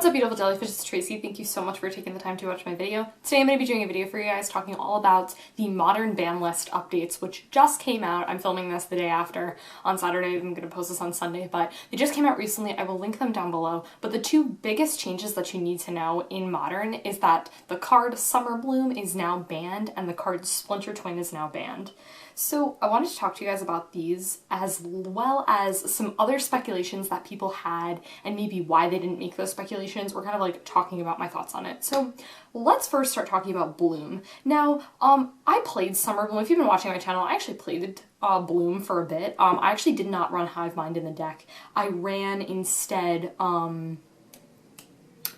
What's up, beautiful jellyfish? It's Tracy. Thank you so much for taking the time to watch my video. Today I'm going to be doing a video for you guys talking all about the modern ban list updates, which just came out. I'm filming this the day after on Saturday. I'm going to post this on Sunday, but they just came out recently. I will link them down below. But the two biggest changes that you need to know in modern is that the card Summer Bloom is now banned and the card Splinter Twin is now banned. So I wanted to talk to you guys about these as well as some other speculations that people had and maybe why they didn't make those speculations. We're kind of like talking about my thoughts on it. So let's first start talking about Bloom. Now, I played Summer Bloom. If you've been watching my channel, I actually played Bloom for a bit. I actually did not run Hive Mind in the deck. I ran instead,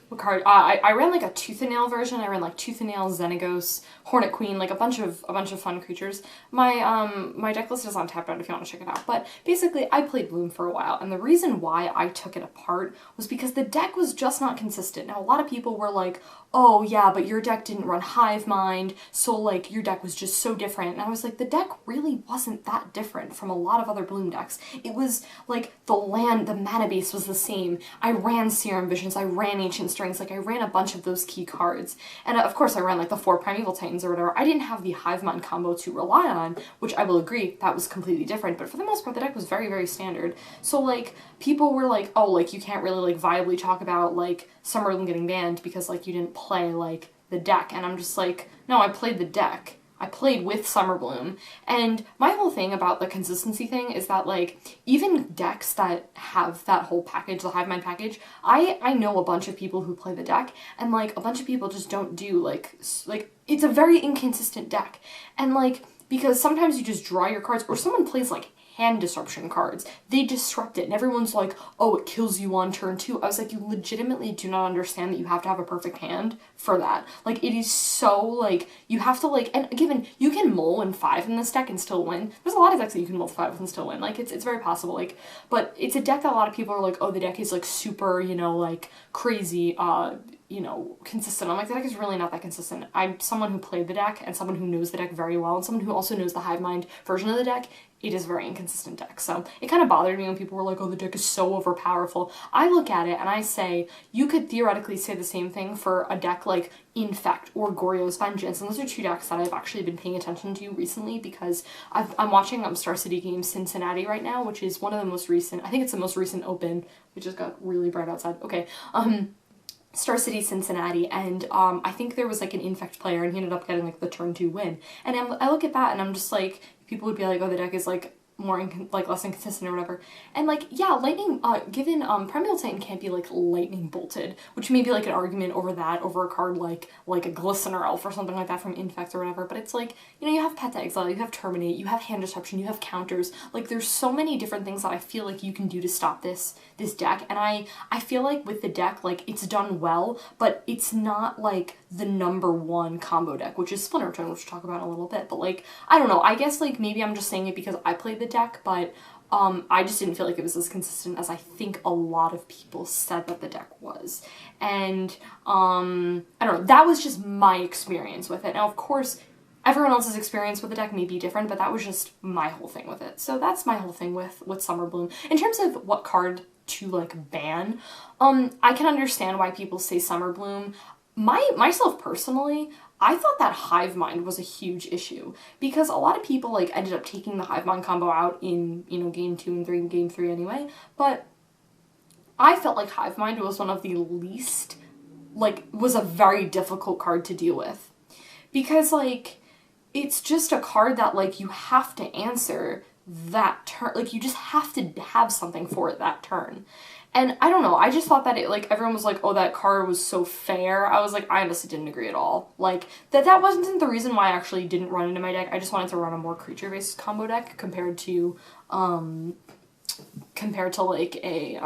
what card? I ran like a Tooth and Nail version. I ran like Tooth and Nail, Xenagos, Hornet Queen, like a bunch of fun creatures. My deck list is on Tapped if you want to check it out. But basically, I played Bloom for a while, and the reason why I took it apart was because the deck was just not consistent. Now, a lot of people were like, oh yeah, but your deck didn't run Hive Mind, so like your deck was just so different. And I was like, the deck really wasn't that different from a lot of other Bloom decks. It was like the mana base was the same. I ran Serum Visions, I ran Ancient Strings, like I ran a bunch of those key cards. And of course I ran like the 4 Primeval Titans or whatever. I didn't have the Hive Mind combo to rely on, which I will agree, that was completely different. But for the most part, the deck was very, very standard. So like, people were like, oh, like you can't really like viably talk about like Summer Bloom getting banned because like you didn't play like the deck. And I'm just like, no, I played the deck. I played with Summer Bloom. And my whole thing about the consistency thing is that like even decks that have that whole package, the Hive Mind package, I know a bunch of people who play the deck, and like a bunch of people just don't do like it's a very inconsistent deck. And like, because sometimes you just draw your cards, or someone plays like hand disruption cards. They disrupt it, and everyone's like, oh, it kills you on turn 2. I was like, you legitimately do not understand that you have to have a perfect hand for that. Like, it is so, like, you have to, like, and given, you can mull in 5 in this deck and still win. There's a lot of decks that you can mull 5 with and still win. Like, it's very possible, like, but it's a deck that a lot of people are like, oh, the deck is, like, super, you know, like, crazy, you know, consistent. I'm like, the deck is really not that consistent. I'm someone who played the deck and someone who knows the deck very well and someone who also knows the Hive Mind version of the deck. It is a very inconsistent deck. So it kind of bothered me when people were like, oh, the deck is so overpowerful. I look at it and I say, you could theoretically say the same thing for a deck like Infect or Goryo's Vengeance. And those are 2 decks that I've actually been paying attention to recently because I'm watching Star City Games Cincinnati right now, which is one of the most recent, I think it's the most recent open. It just got really bright outside. Okay. Star City Cincinnati, and I think there was like an Infect player and he ended up getting like the turn 2 win. And I look at that and I'm just like, people would be like, oh, the deck is like more less inconsistent or whatever. And like, yeah, lightning, given Primeval Titan can't be like lightning bolted, which may be like an argument over that, over a card like a Glistener Elf or something like that from Infect or whatever, but it's like, you know, you have Path to Exile, you have Terminate, you have Hand Disruption, you have counters, like there's so many different things that I feel like you can do to stop this deck, and I feel like with the deck, like it's done well, but it's not like the #1 combo deck, which is Splinter Twin, which we'll talk about in a little bit, but like, I don't know, I guess like maybe I'm just saying it because I played the deck, but I just didn't feel like it was as consistent as I think a lot of people said that the deck was. And I don't know, that was just my experience with it. Now, of course, everyone else's experience with the deck may be different, but that was just my whole thing with it. So that's my whole thing with Summer Bloom. In terms of what card to like ban, I can understand why people say Summer Bloom. Myself personally, I thought that Hive Mind was a huge issue because a lot of people like ended up taking the Hive Mind combo out in, you know, game 2 and 3 and game 3 anyway, but I felt like Hive Mind was one of the least, like, was a very difficult card to deal with because like, it's just a card that like you have to answer that turn, like you just have to have something for it that turn. And I don't know, I just thought that it, like, everyone was like, oh, that card was so fair. I was like, I honestly didn't agree at all. Like, that wasn't the reason why I actually didn't run into my deck. I just wanted to run a more creature-based combo deck compared to like a,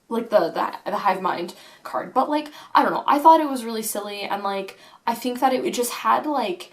like the Hive Mind card. But like, I don't know, I thought it was really silly, and like, I think that it just had like,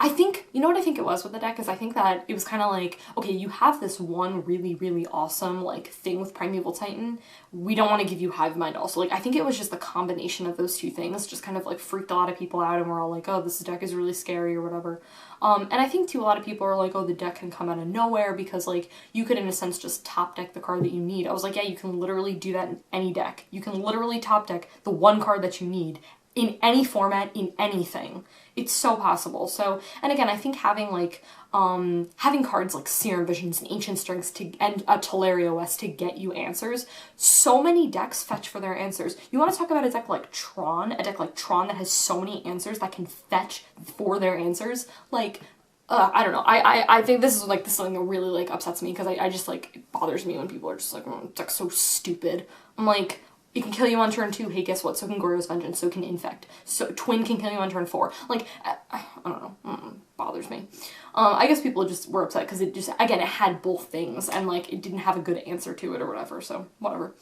I think, you know what I think it was with the deck is I think that it was kind of like, okay, you have this one really, really awesome, like, thing with Primeval Titan. We don't want to give you Hive Mind also. Like, I think it was just the combination of those two things just kind of, like, freaked a lot of people out and we're all like, oh, this deck is really scary or whatever. And I think, too, a lot of people are like, oh, the deck can come out of nowhere because, like, you could, in a sense, just top deck the card that you need. I was like, yeah, you can literally do that in any deck. You can literally top deck the one card that you need in any format, in anything. It's so possible. So, and again, I think having like, having cards like Serum Visions and Ancient Strengths and a Teleria West to get you answers, so many decks fetch for their answers. You want to talk about a deck like Tron that has so many answers that can fetch for their answers, like, I don't know. I think this is something that really like upsets me because I just like, it bothers me when people are just like, oh, this deck's so stupid. I'm like, it can kill you on turn 2. Hey, guess what? So can Goryo's Vengeance. So can Infect. So Twin can kill you on turn 4. Like, I don't know. Bothers me. I guess people just were upset because it just, again, it had both things and like it didn't have a good answer to it or whatever. So whatever.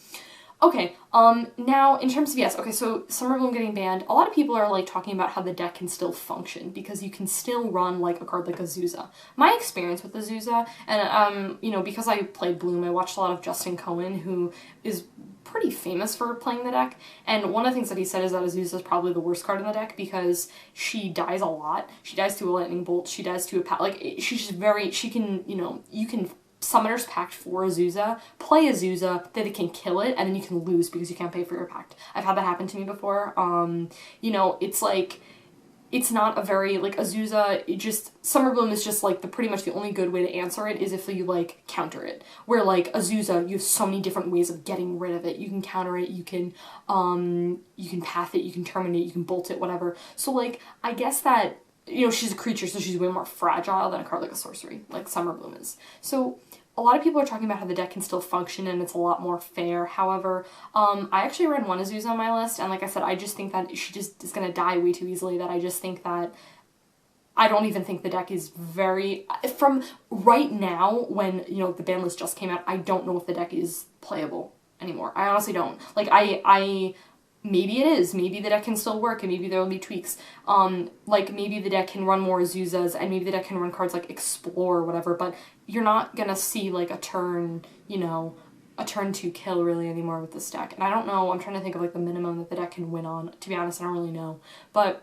Okay, now in terms of, yes, okay, so Summer Bloom getting banned, a lot of people are like talking about how the deck can still function because you can still run like a card like Azusa. My experience with Azusa, and you know, because I played Bloom, I watched a lot of Justin Cohen, who is pretty famous for playing the deck, and one of the things that he said is that Azusa is probably the worst card in the deck because she dies a lot. She dies to a Lightning Bolt, she dies to a she's just very, she can, you know, you can Summoner's Pact for Azusa, play Azusa, then it can kill it, and then you can lose because you can't pay for your pact. I've had that happen to me before. You know, it's like, it's not a very, like, Azusa, it just, Summer Bloom is just, like, pretty much the only good way to answer it is if you, like, counter it. Where, like, Azusa, you have so many different ways of getting rid of it. You can counter it, you can path it, you can terminate, you can bolt it, whatever. So, like, I guess that, you know, she's a creature, so she's way more fragile than a card like a sorcery, like Summer Bloom is. So, a lot of people are talking about how the deck can still function and it's a lot more fair. However, I actually read one Azusa on my list, and like I said, I just think that she just is going to die way too easily, that I just think that I don't even think the deck is very... From right now, when, you know, the ban list just came out, I don't know if the deck is playable anymore. I honestly don't. Like, maybe it is. Maybe the deck can still work, and maybe there will be tweaks. Like, maybe the deck can run more Azuzas, and maybe the deck can run cards like Explore or whatever, but you're not gonna see, like, a turn, you know, a turn 2 kill really anymore with this deck. And I don't know, I'm trying to think of, like, the minimum that the deck can win on. To be honest, I don't really know. But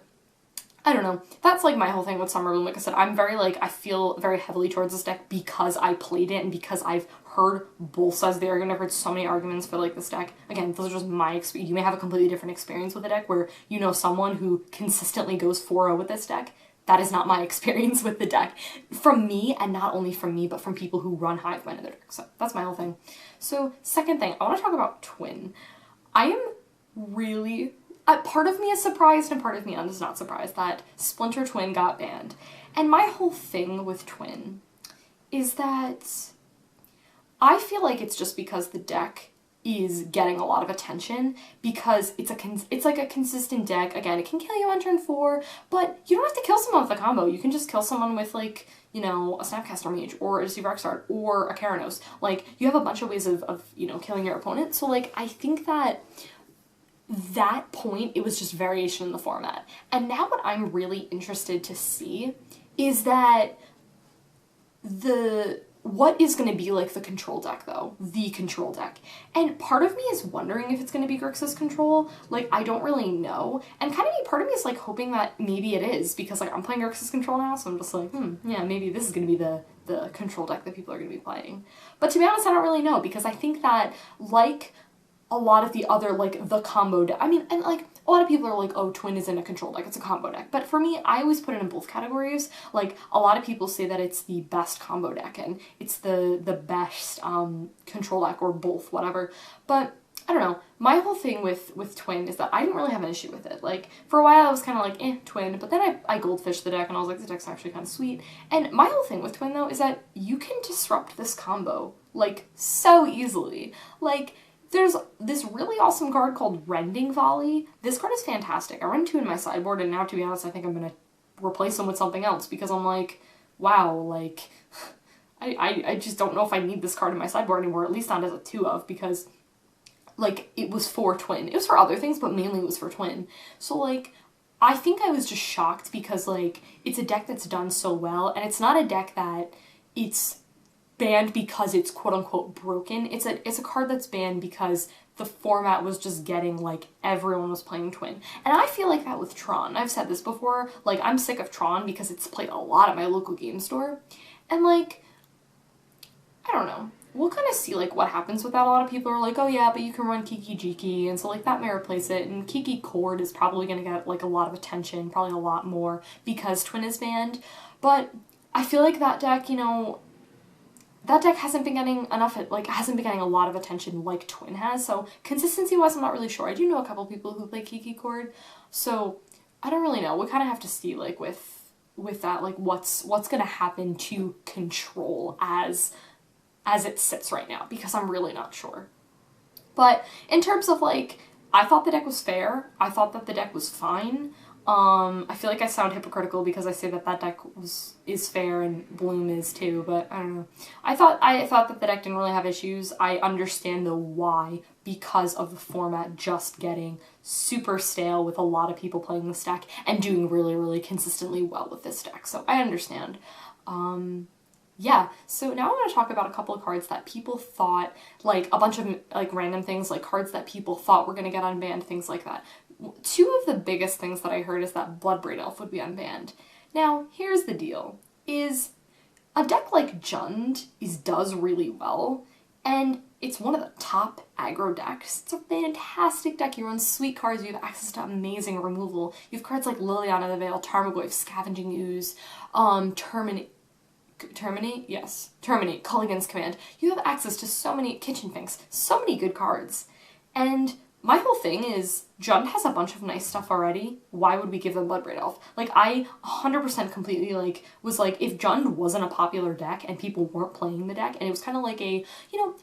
I don't know. That's, like, my whole thing with Summer Bloom. Like I said, I'm very, like, I feel very heavily towards this deck because I played it and because I've heard both sides of the argument. I've heard so many arguments for, like, this deck. Again, those are just my experience. You may have a completely different experience with the deck where you know someone who consistently goes 4-0 with this deck. That is not my experience with the deck. From me, and not only from me, but from people who run Hive Mind in their deck. So that's my whole thing. So, second thing, I want to talk about Twin. I am really... part of me is surprised and part of me is not surprised that Splinter Twin got banned. And my whole thing with Twin is that I feel like it's just because the deck is getting a lot of attention because it's like a consistent deck. Again, it can kill you on turn 4, but you don't have to kill someone with a combo. You can just kill someone with, like, you know, a Snapcaster Mage or a Deceiver Exart or a Keranos. Like, you have a bunch of ways of you know, killing your opponent. So, like, I think that point, it was just variation in the format. And now what I'm really interested to see is that what is going to be, like, the control deck, though? The control deck. And part of me is wondering if it's going to be Grixis control. Like, I don't really know. And kind of part of me is, like, hoping that maybe it is, because, like, I'm playing Grixis control now, so I'm just like, yeah, maybe this is going to be the control deck that people are going to be playing. But to be honest, I don't really know, because I think that, like a lot of the other, like, the combo deck, I mean, and, like, a lot of people are like, oh, Twin isn't a control deck, it's a combo deck. But for me, I always put it in both categories. Like, a lot of people say that it's the best combo deck, and it's the best control deck, or both, whatever. But, I don't know, my whole thing with Twin is that I didn't really have an issue with it. Like, for a while I was kind of like, Twin, but then I goldfished the deck, and I was like, this deck's actually kind of sweet. And my whole thing with Twin, though, is that you can disrupt this combo, like, so easily. Like, there's this really awesome card called Rending Volley. This card is fantastic. I run 2 in my sideboard, and now, to be honest, I think I'm going to replace them with something else, because I'm like, wow, like, I just don't know if I need this card in my sideboard anymore, at least not as a 2 of, because, like, it was for Twin. It was for other things, but mainly it was for Twin. So, like, I think I was just shocked because, like, it's a deck that's done so well, and it's not a deck that it's banned because it's quote-unquote broken. It's a card that's banned because the format was just getting, like, everyone was playing Twin. And I feel like that with Tron. I've said this before, like, I'm sick of Tron because it's played a lot at my local game store. And, like, I don't know. We'll kind of see, like, what happens with that. A lot of people are like, oh yeah, but you can run Kiki Jiki, and so, like, that may replace it. And Kiki Cord is probably going to get, like, a lot of attention, probably a lot more, because Twin is banned. But I feel like that deck, you know, that deck hasn't been getting enough, like, hasn't been getting a lot of attention like Twin has, so consistency-wise, I'm not really sure. I do know a couple people who play Kiki Cord, so I don't really know. We kind of have to see, like, with that, like, what's gonna happen to Control as it sits right now, because I'm really not sure. But in terms of, like, I thought the deck was fair. I thought that the deck was fine. I feel like I sound hypocritical because I say that that deck is fair and Bloom is too, but I don't know. I thought that the deck didn't really have issues. I understand the why, because of the format just getting super stale with a lot of people playing this deck and doing really, really consistently well with this deck. So I understand. Yeah, so now I want to talk about a couple of cards that people thought, like, a bunch of, like, random things, like, cards that people thought were going to get unbanned, things like that. Two of the biggest things that I heard is that Bloodbraid Elf would be unbanned. Now, here's the deal, is a deck like Jund does really well, and it's one of the top aggro decks. It's a fantastic deck. You run sweet cards, you have access to amazing removal. You have cards like Liliana the Veil, Tarmogoyf, Scavenging Ooze, Terminate, Culligan's Command. You have access to so many Kitchen Finks, so many good cards. And my whole thing is, Jund has a bunch of nice stuff already. Why would we give them Bloodbraid Elf? Like, I 100% completely, like, was like, if Jund wasn't a popular deck and people weren't playing the deck, and it was kind of like a, you know,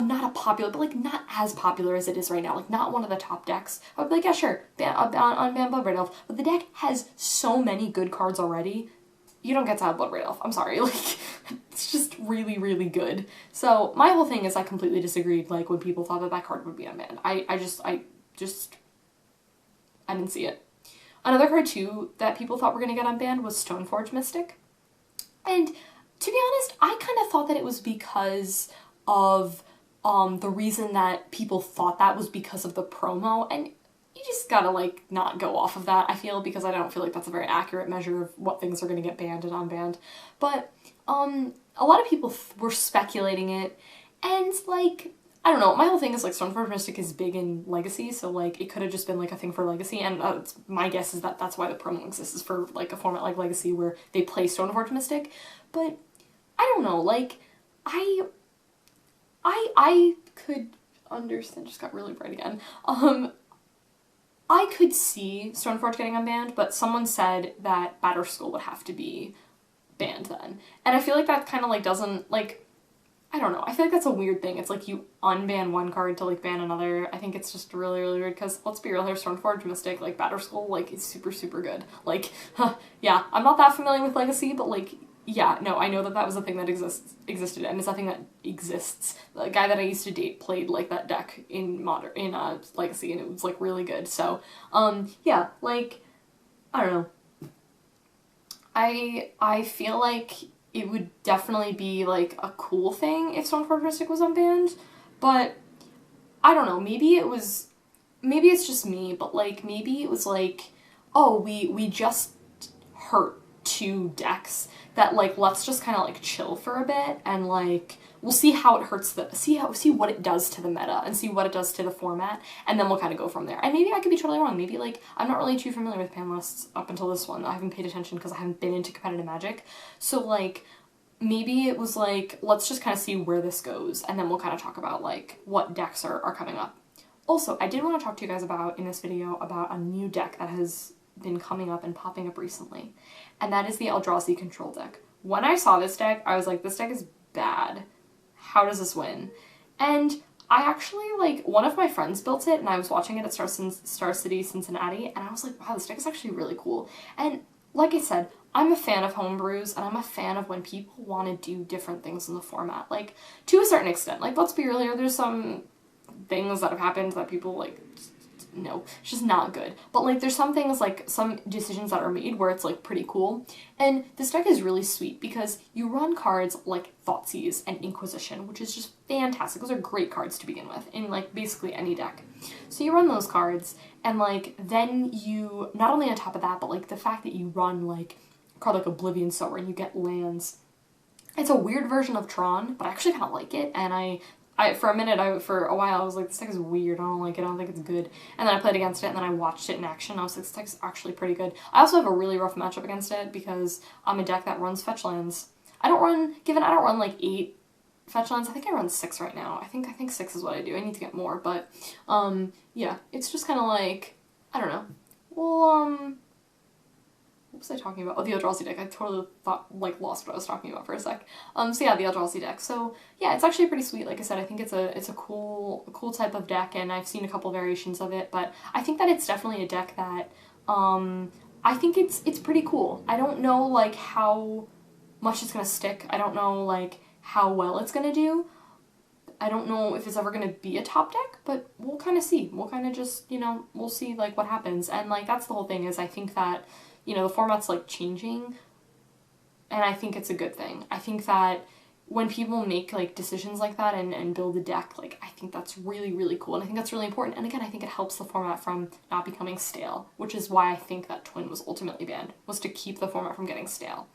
not a popular, but, like, not as popular as it is right now, like, not one of the top decks, I would be like, yeah, sure, unban Bloodbraid Elf. But the deck has so many good cards already, you don't get to have Bloodbraid Elf. I'm sorry, like, it's just really, really good. So my whole thing is I completely disagreed, like, when people thought that that card would be unbanned. I didn't see it. Another card, too, that people thought were going to get unbanned was Stoneforge Mystic. And to be honest, I kind of thought that it was because of the reason that people thought that was because of the promo, and you just gotta, like, not go off of that, I feel, because I don't feel like that's a very accurate measure of what things are gonna get banned and unbanned. But, a lot of people were speculating it, and, like, I don't know, my whole thing is, like, Stoneforge Mystic is big in Legacy, so, like, it could have just been, like, a thing for Legacy, and my guess is that that's why the promo exists, is for, like, a format like Legacy where they play Stoneforge Mystic. But, I don't know, like, I could understand, just got really bright again, I could see Stoneforge getting unbanned, but someone said that Batterskull would have to be banned then. And I feel like that kind of, like, doesn't, like, I don't know. I feel like that's a weird thing. It's like you unban one card to, like, ban another. I think it's just really, really weird, because let's be real here, Stoneforge Mystic, like, Batterskull, like, is super, super good. Like, yeah, I'm not that familiar with Legacy, but, like, yeah, no, I know that that was a thing that existed, and it's a thing that exists. The guy that I used to date played, like, that deck in Legacy, and it was, like, really good. So, yeah, like, I don't know. I feel like it would definitely be, like, a cool thing if Stoneforge Mystic was unbanned, but I don't know, maybe it's just me, but, like, maybe it was like, oh, we just hurt two decks that, like, let's just kind of, like, chill for a bit, and, like, we'll see how it hurts see what it does to the meta, and see what it does to the format, and then we'll kind of go from there. And maybe I could be totally wrong. Maybe, like, I'm not really too familiar with ban lists up until this one. I haven't paid attention because I haven't been into competitive Magic. So, like, maybe it was like, let's just kind of see where this goes, and then we'll kind of talk about, like, what decks are coming up. Also, I did want to talk to you guys about, in this video, about a new deck that has been coming up and popping up recently, and that is the Eldrazi Control deck. When I saw this deck, I was like, this deck is bad. How does this win? And I actually, like, one of my friends built it, and I was watching it at Star City, Cincinnati, and I was like, wow, this deck is actually really cool. And like I said, I'm a fan of homebrews, and I'm a fan of when people want to do different things in the format. Like, to a certain extent. Like, let's be real here, there's some things that have happened that people, like, no, it's just not good. But like there's some things, like some decisions that are made where it's like pretty cool. And this deck is really sweet because you run cards like Thoughtseize and Inquisition, which is just fantastic. Those are great cards to begin with in like basically any deck. So you run those cards, and like then you, not only on top of that, but like the fact that you run like a card like Oblivion Sower and you get lands. It's a weird version of Tron, but I actually kind of like it, and I for a while I was like, this deck is weird, I don't like it, I don't think it's good. And then I played against it, and then I watched it in action, and I was like, this deck is actually pretty good. I also have a really rough matchup against it because I'm a deck that runs fetch lands. I don't run like 8 fetch lands. I think I run 6 right now. I think 6 is what I do. I need to get more, but yeah, it's just kind of like, I don't know. Well, what was I talking about? Oh, the Eldrazi deck. I totally lost what I was talking about for a sec. So yeah, the Eldrazi deck. So yeah, it's actually pretty sweet. Like I said, I think it's a cool type of deck, and I've seen a couple variations of it, but I think that it's definitely a deck that I think it's pretty cool. I don't know like how much it's gonna stick. I don't know like how well it's gonna do. I don't know if it's ever gonna be a top deck, but we'll kind of see. We'll kind of just, we'll see like what happens. And like that's the whole thing, is I think that the format's like changing, and I think it's a good thing. I think that when people make like decisions like that and build a deck, like I think that's really, really cool, and I think that's really important. And again, I think it helps the format from not becoming stale, which is why I think that Twin was ultimately banned, was to keep the format from getting stale.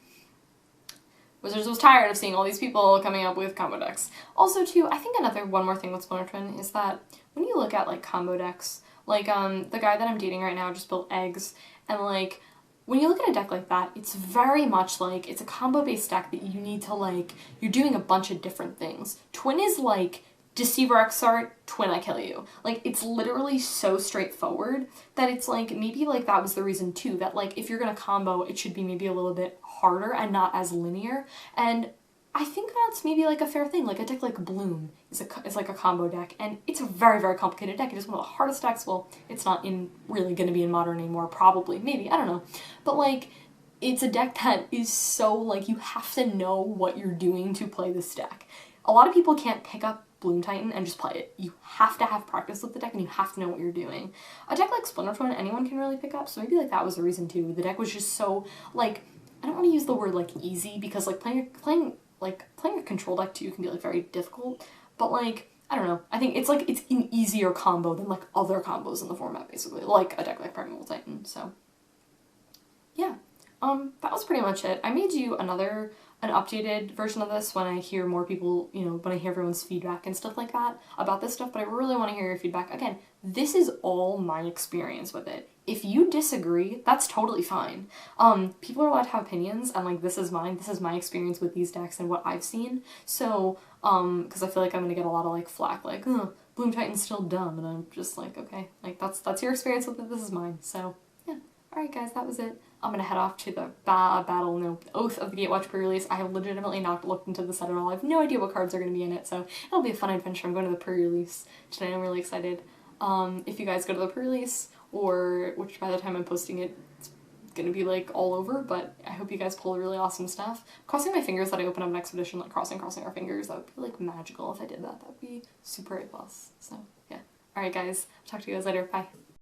Wizards was tired of seeing all these people coming up with combo decks. Also too, I think one more thing with Splinter Twin is that when you look at like combo decks, like the guy that I'm dating right now just built eggs, and like when you look at a deck like that, it's very much like, it's a combo-based deck that you need to like, you're doing a bunch of different things. Twin is like, Deceiver Exart, Twin I kill you. Like, it's literally so straightforward that it's like, maybe like that was the reason too, that like, if you're gonna combo, it should be maybe a little bit harder and not as linear. And I think that's maybe like a fair thing. Like a deck like Bloom is like a combo deck, and it's a very, very complicated deck. It is one of the hardest decks. Well, it's not really going to be in Modern anymore, probably, maybe, I don't know. But like, it's a deck that is so like, you have to know what you're doing to play this deck. A lot of people can't pick up Bloom Titan and just play it. You have to have practice with the deck, and you have to know what you're doing. A deck like Splinter Twin, anyone can really pick up, so maybe like that was the reason too. The deck was just so like, I don't want to use the word like easy, because like playing a control deck too can be like very difficult, but like, I don't know, I think it's like, it's an easier combo than like other combos in the format, basically, like a deck like Primeval Titan. So yeah, that was pretty much it. I made you an updated version of this when I hear more people, when I hear everyone's feedback and stuff like that about this stuff, but I really want to hear your feedback. Again, this is all my experience with it. If you disagree, that's totally fine. People are allowed to have opinions, and like, this is my experience with these decks and what I've seen. So, because I feel like I'm gonna get a lot of like flack, like, oh, Bloom Titan's still dumb, and I'm just like, okay, like that's your experience with it, this is mine. So yeah, alright guys, that was it. I'm gonna head off to the Oath of the Gatewatch pre-release. I have legitimately not looked into the set at all. I have no idea what cards are gonna be in it, so it'll be a fun adventure. I'm going to the pre-release tonight. I'm really excited. If you guys go to the pre-release, or which by the time I'm posting it, it's gonna be like all over, but I hope you guys pull really awesome stuff. Crossing my fingers that I open up an expedition, like crossing our fingers. That would be like magical if I did that. That would be super A+. So yeah. Alright guys, talk to you guys later. Bye.